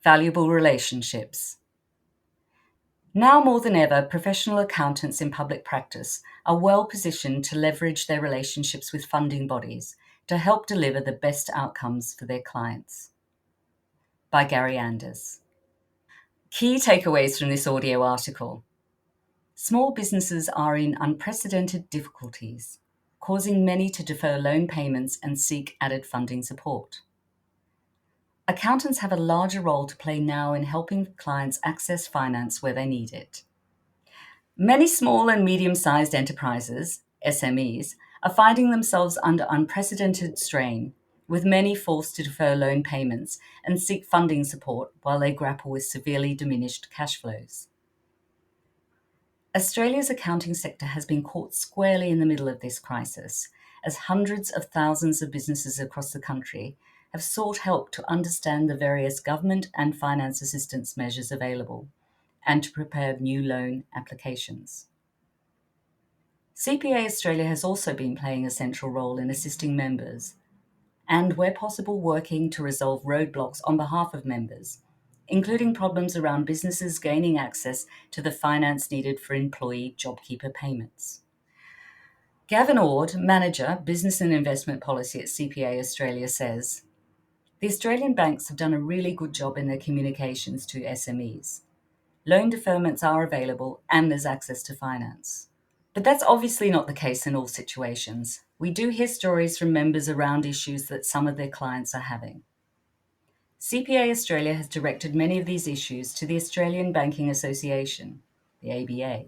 Valuable relationships. Now more than ever, professional accountants in public practice are well positioned to leverage their relationships with funding bodies to help deliver the best outcomes for their clients. By Gary Anders. Key takeaways from this audio article. Small businesses are in unprecedented difficulties, causing many to defer loan payments and seek added funding support. Accountants have a larger role to play now in helping clients access finance where they need it. Many small and medium-sized enterprises, SMEs, are finding themselves under unprecedented strain, with many forced to defer loan payments and seek funding support while they grapple with severely diminished cash flows. Australia's accounting sector has been caught squarely in the middle of this crisis, as hundreds of thousands of businesses across the country have sought help to understand the various government and finance assistance measures available and to prepare new loan applications. CPA Australia has also been playing a central role in assisting members and, where possible, working to resolve roadblocks on behalf of members, including problems around businesses gaining access to the finance needed for employee JobKeeper payments. Gavin Ord, Manager, Business and Investment Policy at CPA Australia, says, "The Australian banks have done a really good job in their communications to SMEs. Loan deferments are available and there's access to finance." But that's obviously not the case in all situations. We do hear stories from members around issues that some of their clients are having. CPA Australia has directed many of these issues to the Australian Banking Association, the ABA,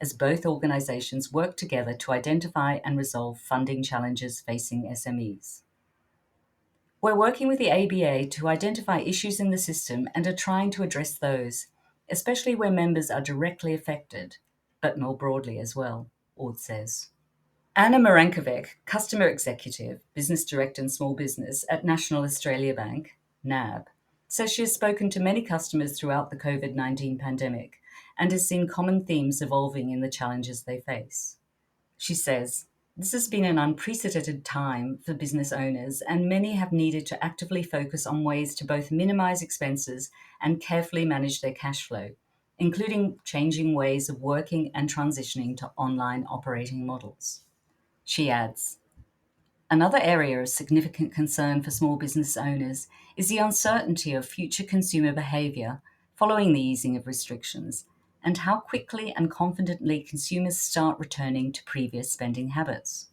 as both organisations work together to identify and resolve funding challenges facing SMEs. We're working with the ABA to identify issues in the system and are trying to address those, especially where members are directly affected, but more broadly as well, Ord says. Anna Marankovic, Customer Executive, Business Director and Small Business at National Australia Bank, NAB, says she has spoken to many customers throughout the COVID-19 pandemic and has seen common themes evolving in the challenges they face. She says, "This has been an unprecedented time for business owners, and many have needed to actively focus on ways to both minimise expenses and carefully manage their cash flow, including changing ways of working and transitioning to online operating models." She adds, "Another area of significant concern for small business owners is the uncertainty of future consumer behaviour following the easing of restrictions and how quickly and confidently consumers start returning to previous spending habits."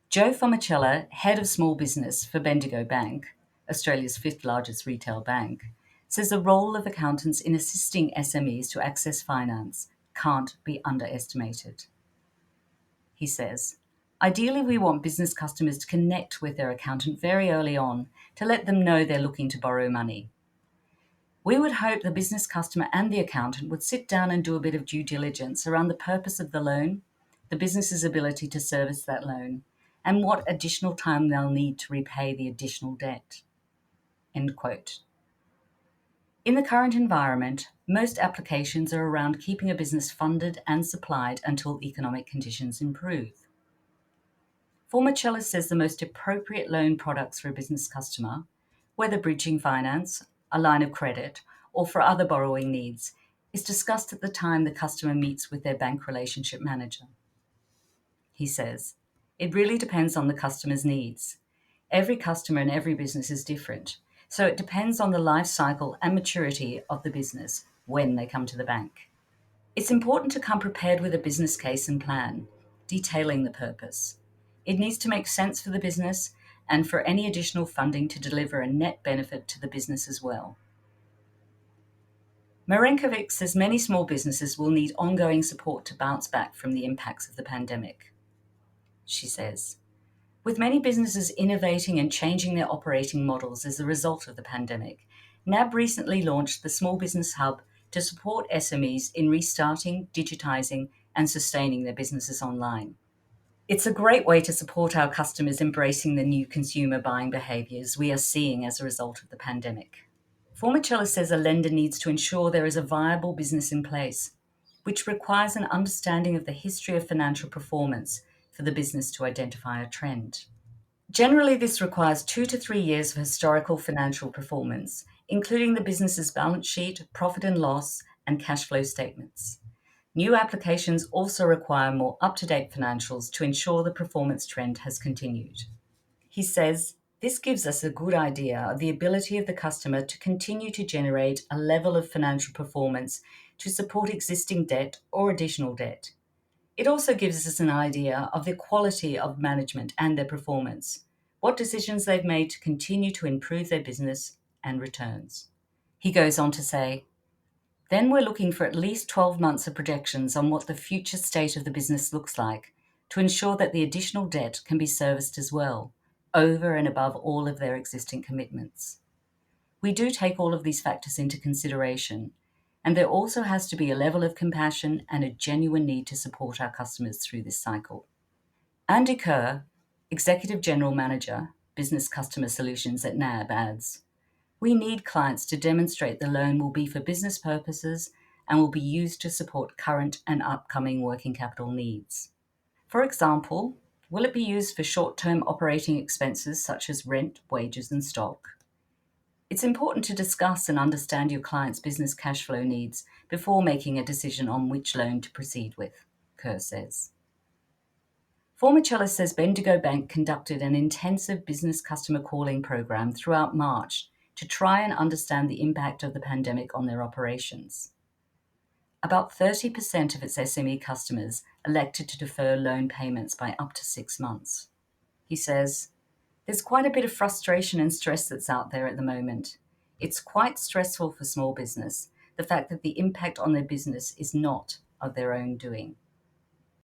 Joe Fomicella, Head of Small Business for Bendigo Bank, Australia's fifth largest retail bank, says the role of accountants in assisting SMEs to access finance can't be underestimated. He says, "Ideally, we want business customers to connect with their accountant very early on to let them know they're looking to borrow money. We would hope the business customer and the accountant would sit down and do a bit of due diligence around the purpose of the loan, the business's ability to service that loan, and what additional time they'll need to repay the additional debt." End quote. In the current environment, most applications are around keeping a business funded and supplied until economic conditions improve. Formicella says the most appropriate loan products for a business customer, whether bridging finance, a line of credit, or for other borrowing needs, is discussed at the time the customer meets with their bank relationship manager. He says, "It really depends on the customer's needs. Every customer and every business is different, so it depends on the life cycle and maturity of the business when they come to the bank. It's important to come prepared with a business case and plan, detailing the purpose. It needs to make sense for the business and for any additional funding to deliver a net benefit to the business as well." Marenkovic says many small businesses will need ongoing support to bounce back from the impacts of the pandemic. She says, "With many businesses innovating and changing their operating models as a result of the pandemic, NAB recently launched the Small Business Hub to support SMEs in restarting, digitising, and sustaining their businesses online. It's a great way to support our customers embracing the new consumer buying behaviours we are seeing as a result of the pandemic." Formicella says a lender needs to ensure there is a viable business in place, which requires an understanding of the history of financial performance for the business to identify a trend. Generally, this requires 2 to 3 years of historical financial performance, including the business's balance sheet, profit and loss, and cash flow statements. New applications also require more up-to-date financials to ensure the performance trend has continued. He says, this gives us a good idea of the ability of the customer to continue to generate a level of financial performance to support existing debt or additional debt. It also gives us an idea of the quality of management and their performance, what decisions they've made to continue to improve their business and returns. He goes on to say, then we're looking for at least 12 months of projections on what the future state of the business looks like to ensure that the additional debt can be serviced as well, over and above all of their existing commitments. We do take all of these factors into consideration, and there also has to be a level of compassion and a genuine need to support our customers through this cycle. Andy Kerr, Executive General Manager, Business Customer Solutions at NAB, adds, we need clients to demonstrate the loan will be for business purposes and will be used to support current and upcoming working capital needs. For example, will it be used for short-term operating expenses such as rent, wages, and stock? It's important to discuss and understand your client's business cash flow needs before making a decision on which loan to proceed with, Kerr says. Formicellis says Bendigo Bank conducted an intensive business customer calling program throughout March to try and understand the impact of the pandemic on their operations. About 30% of its SME customers elected to defer loan payments by up to 6 months. He says, there's quite a bit of frustration and stress that's out there at the moment. It's quite stressful for small business, the fact that the impact on their business is not of their own doing.